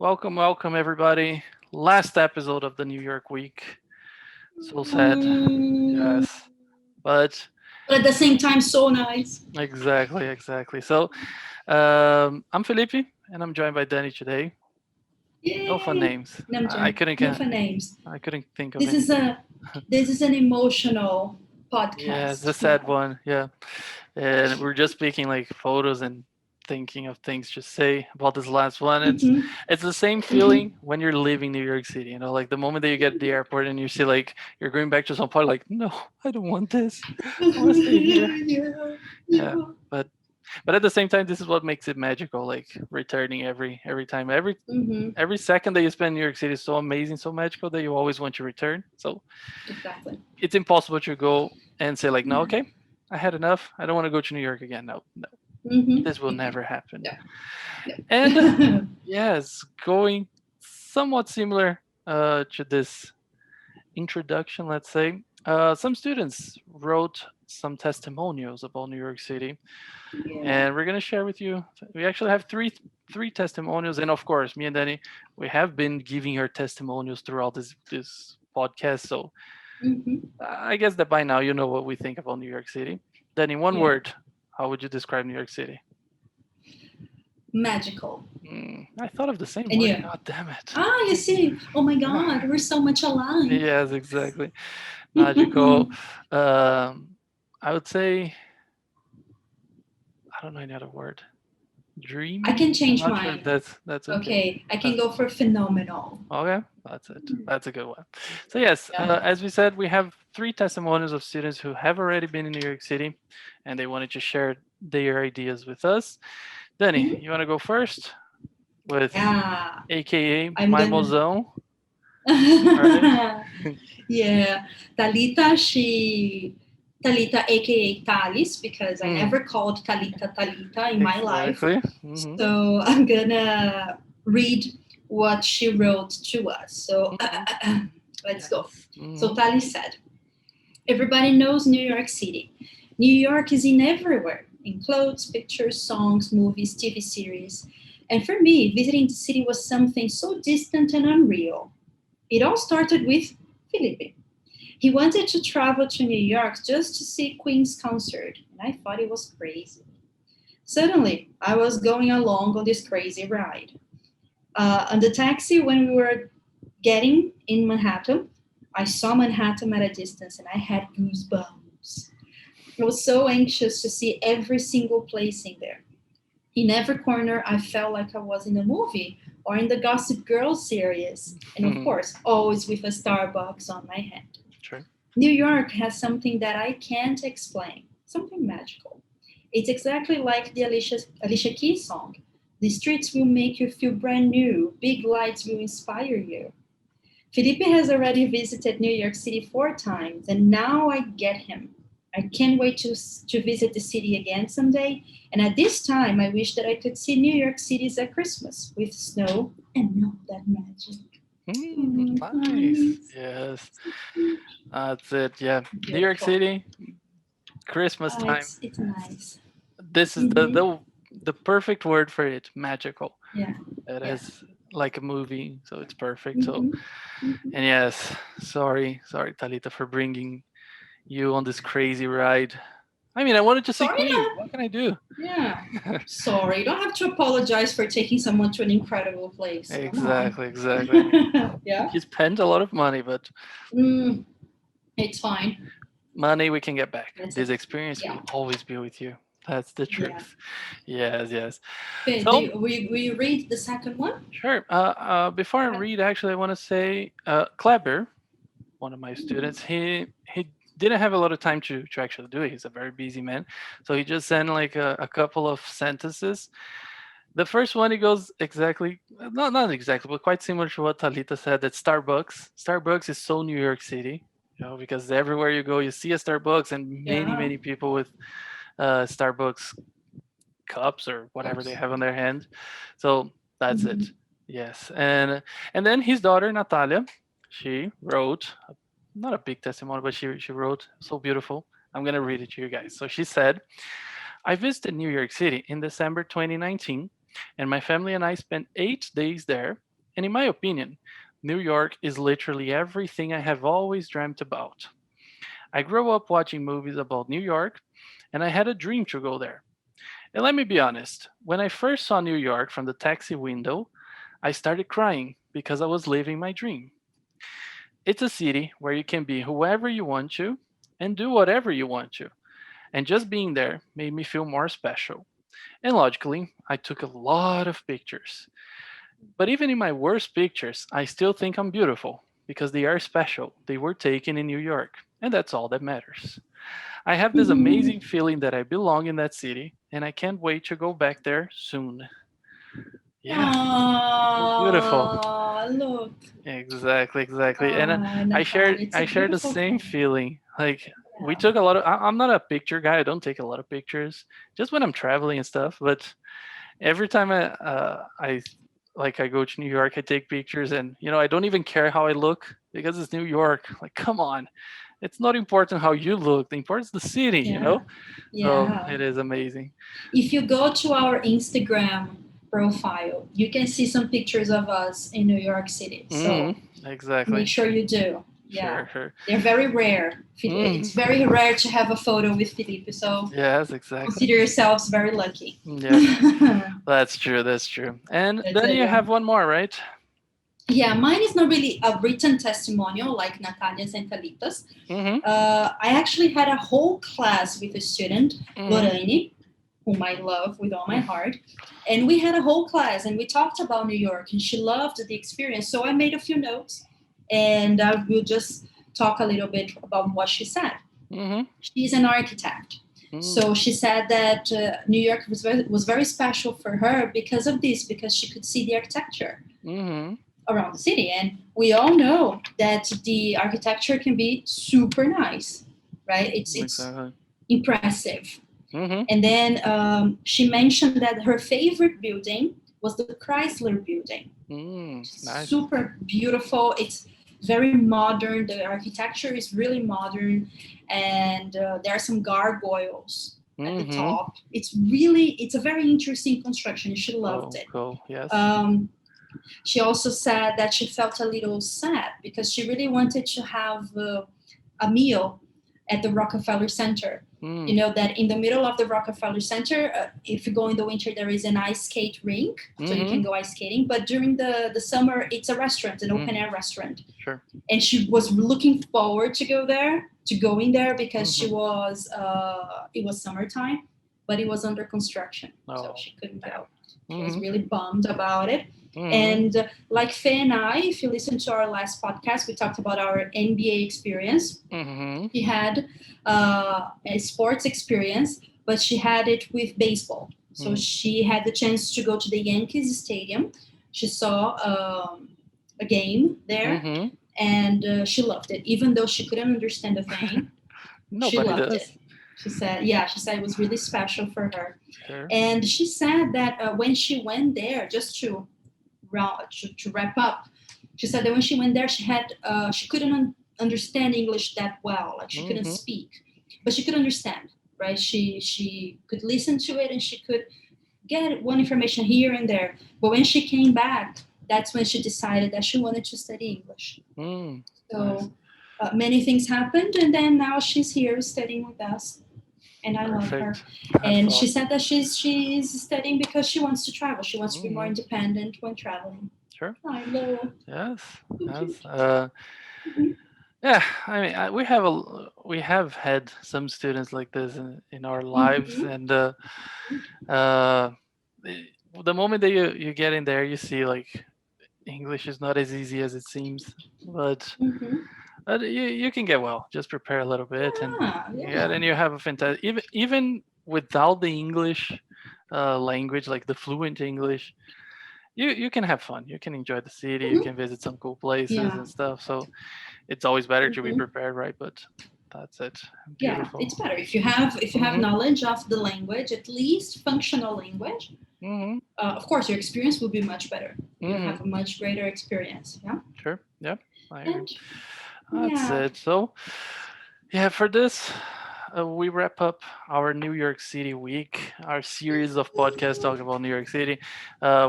Welcome, welcome, everybody. Last episode of the New York week. So sad. Mm, Yes. But but at the same time, so nice. exactly, exactly. So I'm Felipe, and I'm joined by Danny today. No fun Yay! names. I Namjoon, couldn't. no fun names. I couldn't think of This is anything. a this is an emotional Yeah, it's a podcast, sad y'all. one. Yeah, and we're just speaking like photos and thinking of things to say about this last one. Mm-hmm, It's the same mm-hmm. feeling when you're leaving New York City. Like the moment that you get at the airport and you see like you're going back to São Paulo. Like, no, I don't want this. I want to stay here. Yeah, Yeah, yeah. but at the same time, this is what makes it magical. Like returning every time, Mm-hmm, every second that you spend in New York City is so amazing, so magical that you always want to return. So exactly. it's impossible to go and say like, no, okay, I had enough. I don't want to go to New York again. No, no, Mm-hmm, this will mm-mm. never happen. Yeah, And yeah. yes, going somewhat similar to this introduction, let's say, some students wrote some testimonials about New York City, Yeah. and we're gonna share with you. We actually have three testimonials, and of course, me and Danny, we have been giving our testimonials throughout this podcast. So Mm-hmm. I guess that by now you know what we think about New York City. Then, in one Yeah. word, how would you describe New York City? Magical. I thought of the same And word. you? God damn it. Ah, you see? Oh my God, we're so much alike. Yes, exactly. Magical. Um, I would say I don't know any other word. I Dreamy. can I'm change not sure if mine. that's okay. Okay, I can That's go for phenomenal. okay. That's it. That's a good one. So yes, Yeah. as we said, we have three testimonials of students who have already been in New York City, and they wanted to share their ideas with us. Danny, Mhm. you want to go first with Yeah, AKA I'm my gonna. mozão, right? Yeah, Talita, Talita, aka Talis, because I Mm, never called Talita Talita in my life. exactly. So I'm gonna read what she wrote to us. So Hmm. let's go. Yes. So Tali said, everybody knows New York City. New York is in everywhere, in clothes, pictures, songs, movies, TV series. And for me, visiting the city was something so distant and unreal. It all started with Felipe. He wanted to travel to New York just to see Queen's concert, and I thought it was crazy. Suddenly, I was going along on this crazy ride. On the taxi, when we were getting in Manhattan, I saw Manhattan at a distance and I had goosebumps. I was so anxious to see every single place in there. In every corner, I felt like I was in a movie or in the Gossip Girl series, and of Hmm. course, always with a Starbucks on my hand. Sure. New York has something that I can't explain, something magical. It's exactly like the Alicia Keys song. The streets will make you feel brand new, big lights will inspire you. Felipe has already visited New York City 4 times, and now I get him. I can't wait to visit the city again someday. And at this time, I wish that I could see New York City's at Christmas with snow and know that magic. Nice. Nice. Yes. That's it. Yeah. New York Beautiful. City, Christmas time. It's nice. This is the Mm-hmm. the perfect word for it. Magical. Yeah, It yeah. is like a movie, so it's perfect. So, Mm-hmm. Mm-hmm. and yes, sorry, Talita, for bringing you on this crazy ride. I mean, I wanted to see Sorry, Queen. not. What can I do? Yeah. Sorry. You don't have to apologize for taking someone to an incredible place. Come on. Exactly, exactly. Yeah. He spent a lot of money, but Mm, it's fine. money we can get back. That's This it. experience Yeah. will always be with you. That's the Yeah. truth. Yes, yes. Okay, So, we read the second one? sure. Before I Okay. read, actually, I want to say, Kleber, one of my students, he didn't have a lot of time to actually do it. He's a very busy man, so he just sent like a couple of sentences. The first one, he goes exactly, not exactly, but quite similar to what Talita said. That Starbucks is so New York City, because everywhere you go, you see a Starbucks, and Yeah. many people with Starbucks cups or whatever they Cups. have on their hand. So that's Mm-hmm. it. Yes, and then his daughter Natalia, she wrote not a big testimony, but she wrote so beautiful. I'm gonna read it to you guys. So she said, "I visited New York City in December 2019, and my family and I spent 8 days there. And in my opinion, New York is literally everything I have always dreamt about. I grew up watching movies about New York, and I had a dream to go there. And let me be honest, when I first saw New York from the taxi window, I started crying because I was living my dream. It's a city where you can be whoever you want to and do whatever you want to. And just being there made me feel more special. And logically, I took a lot of pictures. But even in my worst pictures, I still think I'm beautiful because they are special. They were taken in New York, and that's all that matters. I have this amazing feeling that I belong in that city, and I can't wait to go back there soon. Yeah, so beautiful. Oh, look. Exactly, exactly. And Natalia, it's I a share the beautiful same thing. feeling. Like we Yeah. took a lot of. I'm not a picture guy. I don't take a lot of pictures, just when I'm traveling and stuff. But every time I like I go to New York, I take pictures, and I don't even care how I look because it's New York. Like, come on, it's not important how you look. The important is the city. Yeah. So Yeah. it is amazing. If you go to our Instagram profile, you can see some pictures of us in New York City. Hmm. So make Exactly. sure you do. Yeah. Sure, sure. They're very rare. Mm. It's very rare to have a photo with Felipe. So Yes, exactly. consider yourselves very lucky. Yes, That's that's true. That's true. And then it. you Yeah. have one more, right? Yeah, mine is not really a written testimonial like Natalia's and Felipe's. Mm-hmm. I actually had a whole class with a student, Mm-hmm. Lorraine, whom I love with all my heart. And we had a whole class and we talked about New York and she loved the experience. So I made a few notes and I will just talk a little bit about what she said. Mm-hmm. She's an architect. Mm-hmm. So she said that New York was very special for her because of this, because she could see the architecture Mm-hmm. around the city. And we all know that the architecture can be super nice, right? It's Exactly. impressive. Mm-hmm. And then she mentioned that her favorite building was the Chrysler building. Nice. Super beautiful. It's very modern. The architecture is really modern, and there are some gargoyles at the Mm-hmm. top. It's a very interesting construction. She loved Cool. it. Cool. Yes. Um, she also said that she felt a little sad because she really wanted to have a meal at the Rockefeller Center. You Mm. know that in the middle of the Rockefeller Center, if you go in the winter, there is an ice skate rink, so you Mm-hmm. can go ice skating. But during the summer, it's a restaurant, an open Mm. air restaurant, Sure. and she was looking forward to going there because Mm-hmm. it was summertime, but it was under construction, so Oh, she couldn't damn. go. She was Mm-hmm. really bummed about it. Mm-hmm. And like Faye and I, if you listen to our last podcast, we talked about our NBA experience. Mm-hmm. She had a sports experience, but she had it with baseball. So Mm. she had the chance to go to the Yankees Stadium. She saw a game there, Mm-hmm. and she loved it. Even though she couldn't understand a thing, she Nobody loved does. it. She said it was really special for her. Sure. And she said that when she went there, just to wrap up, she said that when she went there, she couldn't understand English that well. Like she couldn't Mm-hmm. speak, but she could understand, right? She could listen to it and she could get one information here and there. But when she came back, that's when she decided that she wanted to study English. Mm. Nice. So many things happened, and then now she's here studying with us, and I love her. Perfect. That's And she awesome. said that she's studying because she wants to travel. She wants to be more Mm-hmm. independent when traveling. Sure. I love. Yes. So Yes. cute. Mhm. Yeah. I mean, we have had some students like this in our lives, Mhm. and uh, the the moment that you get in there, you see like English is not as easy as it seems, but Mhm. you can get well. Just prepare a little bit, and Yeah, yeah, yeah. then you have a fantastic. Even without the English language, like the fluent English, you can have fun. You can enjoy the city. You Mhm. can visit some cool places Yeah. and stuff. So it's always better to be Mhm. prepared, right? But that's it. Yeah, Beautiful. it's better if you have Mhm. knowledge of the language, at least functional language. Mhm. Of course, your experience will be much better. You'll Mhm. have a much greater experience. Yeah, Sure. Yep. I agree. and That's yeah. it. So yeah, for this, we wrap up our New York City week, our series of podcasts talking about New York City.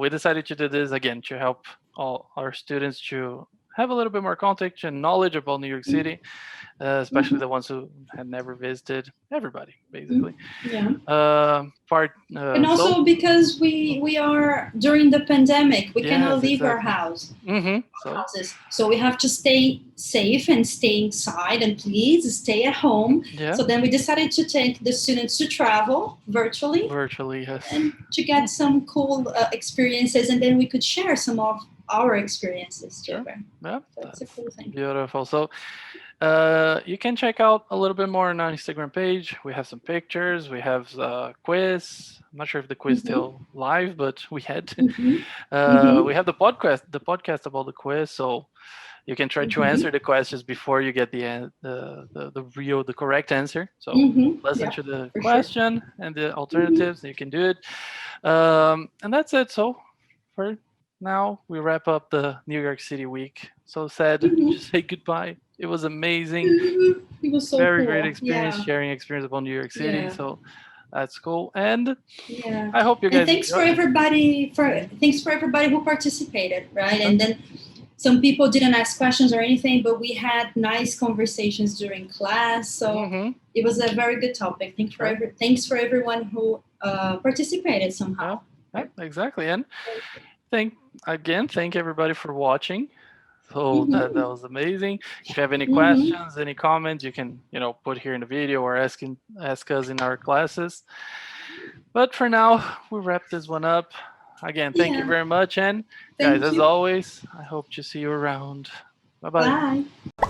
We decided to do this again to help all our students to have a little bit more context and knowledge about New York City, especially Mhm. the ones who had never visited. Everybody, Mm, basically. yeah. Part And so also because we are during the pandemic, we cannot yes, leave our exactly. So houses. So we have to stay safe and stay inside, and please stay at home. yeah, So then we decided to take the students to travel virtually virtually, yes. and to get some cool experiences, and then we could share some of our experiences Sure. together. Yeah, So it's a that's cool thing. beautiful. So you can check out a little bit more on our Instagram page. We have some pictures. We have a quiz. I'm not sure if the quiz Mm-hmm. still live, but we had. Mm-hmm. Mm-hmm. We have the podcast about the quiz, so you can try to Mm-hmm. answer the questions before you get the correct answer. So Mm-hmm. listen Yeah, to the for sure. question and the Mm-hmm. alternatives. You can do it, and that's it. So for now, we wrap up the New York City week. So sad to Mm-hmm. say goodbye. It was amazing, It was so very great cool. experience Yeah. sharing experience about New York City. Yeah. So that's cool, and Yeah. I hope you And guys enjoy. thanks for everybody who participated, right? Sure. And then some people didn't ask questions or anything, but we had nice conversations during class. So Mm-hmm. it was a very good topic. Sure. Thanks for everyone who participated Yeah. somehow. Yeah. Right? Exactly. And thank thank everybody for watching. So that Mm-hmm. was amazing. If you have any Mm-hmm. questions, any comments, you can put here in the video or ask us in our classes. But for now, we wrap this one up. Again, thank you Yeah. very much, and guys, Thank as you. always, I hope to see you around. Bye bye. Bye.